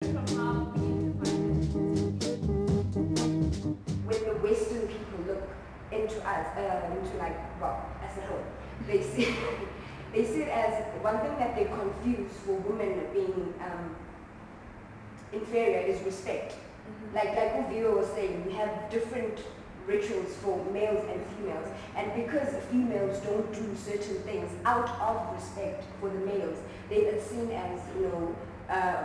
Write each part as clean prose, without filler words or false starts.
When the Western people look into us, into like, well, as a whole, they see they see it as one thing that they confuse for women being inferior is respect. Like Uvio was saying, we have different rituals for males and females, and because females don't do certain things out of respect for the males, they are seen as,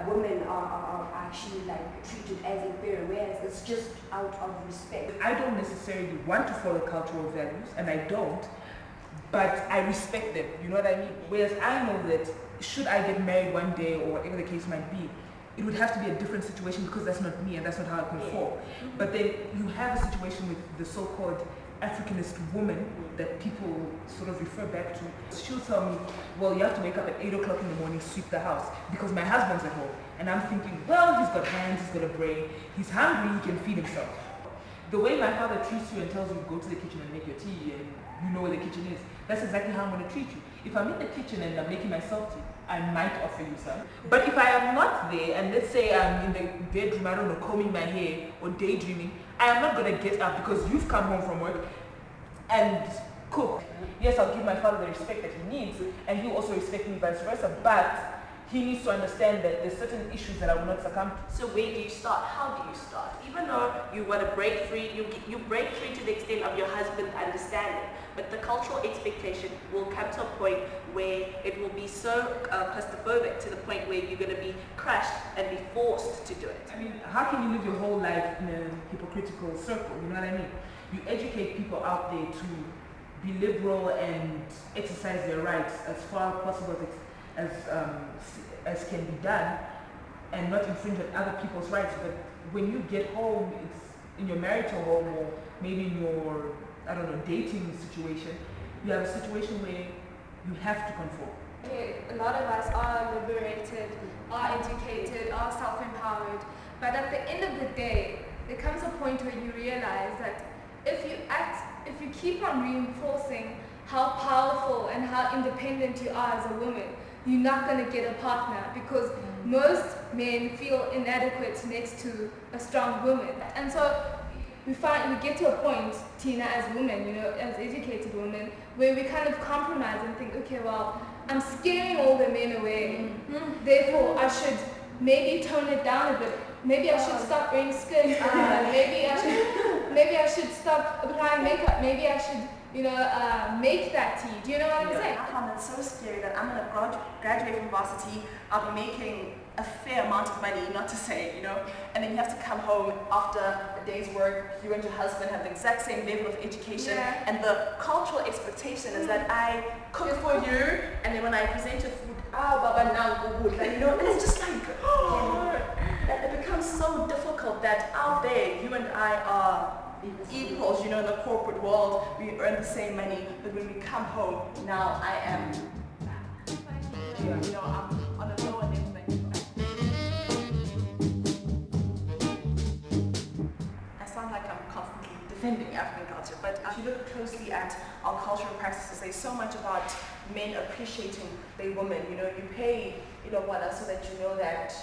women are actually like treated as inferior, whereas it's just out of respect. I don't necessarily want to follow cultural values, and I don't, but I respect them, you know what I mean? Whereas I know that should I get married one day, or whatever the case might be, it would have to be a different situation because that's not me and that's not how I conform. But then you have a situation with the so-called Africanist woman that people sort of refer back to. She'll tell me, well, you have to wake up at 8 o'clock in the morning, sweep the house because my husband's at home. And I'm thinking, well, he's got hands, he's got a brain, he's hungry, he can feed himself. The way my father treats you and tells you go to the kitchen and make your tea and you know where the kitchen is, that's exactly how I'm going to treat you. If I'm in the kitchen and I'm making myself tea, I might offer you some. But if I am not there, and let's say I'm in the bedroom, I don't know, combing my hair or daydreaming, I am not going to get up because you've come home from work and cook. Yes, I'll give my father the respect that he needs, and he'll also respect me vice versa, but he needs to understand that there's certain issues that I will not succumb to. So where do you start? How do you start? Even though you want to break free, you break free to the extent of your husband understanding, but the cultural expectation will come to a point where it will be so claustrophobic to the point where you're going to be crushed and be forced to do it. I mean, how can you live your whole life in a hypocritical circle, you know what I mean? You educate people out there to be liberal and exercise their rights as far as possible as can be done, and not infringe on other people's rights. But when you get home, it's in your marital home or maybe in your, I don't know, dating situation, you have a situation where you have to conform. A lot of us are liberated, are educated, are self-empowered, but at the end of the day, there comes a point where you realize that if you keep on reinforcing how powerful and how independent you are as a woman, you're not going to get a partner because most men feel inadequate next to a strong woman. And so we get to a point, Tina, as women, as educated women, where we kind of compromise and think, okay, well, I'm scaring all the men away. Therefore, I should maybe tone it down a bit. Maybe I should stop wearing skirts. Maybe I should stop applying makeup. Maybe I should, make that tea. Do you know what I'm saying? I found it so scary that I'm going to graduate from varsity, I'll be making a fair amount of money, not to say, and then you have to come home after a day's work, you and your husband have the exact same level of education, and the cultural expectation is that I cook for you, and then when I present your food, baba now good, and it's just like, that it becomes so difficult that out there, you and I are equals, in the corporate world, we earn the same money, but when we come home, now I am, I'm on a lower level. I sound like I'm constantly defending African culture, but if you look closely at our cultural practices, there's so much about men appreciating their woman. You pay, so that you know that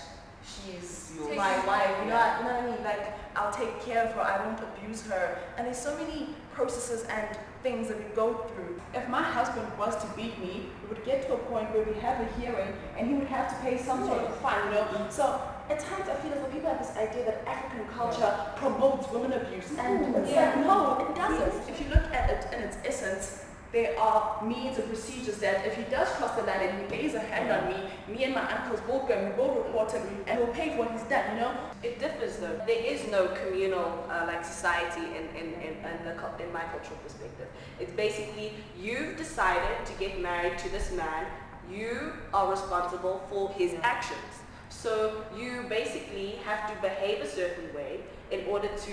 she's my wife, you know what I mean? Like, I'll take care of her, I won't abuse her. And there's so many processes and things that we go through. If my husband was to beat me, we would get to a point where we have a hearing and he would have to pay some sort of fine, So at times I feel as though people have this idea that African culture promotes women abuse. And it's like, no, it doesn't. If you look at it in its essence, there are means and procedures that if he does cross the line and he lays a hand on me and my uncles will go and we will report him and we'll pay for what he's done, It differs though. There is no communal society in my cultural perspective. It's basically you've decided to get married to this man, you are responsible for his actions. So you basically have to behave a certain way in order to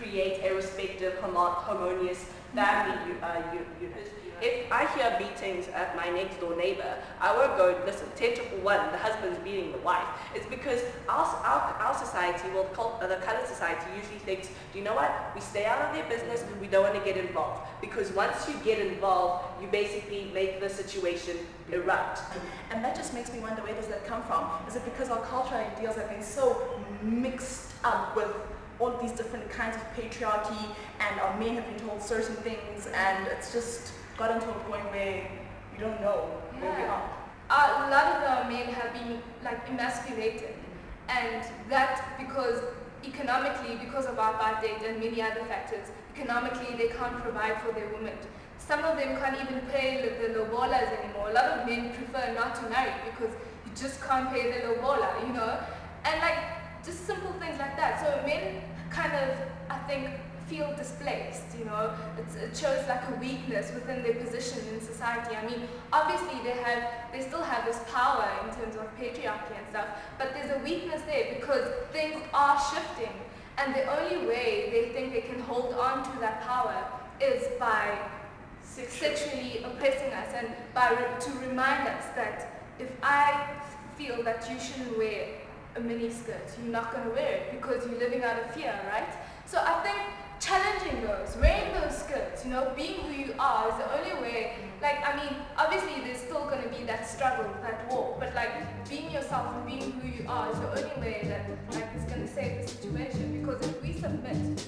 create a respective harmonious family unit. If I hear beatings at my next door neighbor, I won't go, listen, 10 to 1, the husband's beating the wife. It's because our society, well, the colored society usually thinks, do you know what? We stay out of their business, we don't want to get involved. Because once you get involved, you basically make the situation erupt. And that just makes me wonder, where does that come from? Is it because our cultural ideals have been so mixed up with all these different kinds of patriarchy, and our men have been told certain things, and it's just gotten to a point where we don't know where we are. A lot of our men have been like emasculated, and that's because economically, because of apartheid and many other factors, economically they can't provide for their women. Some of them can't even pay the lobolas anymore. A lot of men prefer not to marry because you just can't pay the lobola, you know? And like, just simple things like that. So men kind of, I think, feel displaced, you know? It shows like a weakness within their position in society. I mean, obviously they still have this power in terms of patriarchy and stuff, but there's a weakness there because things are shifting, and the only way they think they can hold on to that power is by sexually oppressing us, and to remind us that if I feel that you shouldn't wear a mini skirt, you're not going to wear it because you're living out of fear, right? So I think challenging those, wearing those skirts, you know, being who you are is the only way. Like, I mean, obviously there's still going to be that struggle, that war, but like being yourself and being who you are is the only way that like is going to save the situation, because if we submit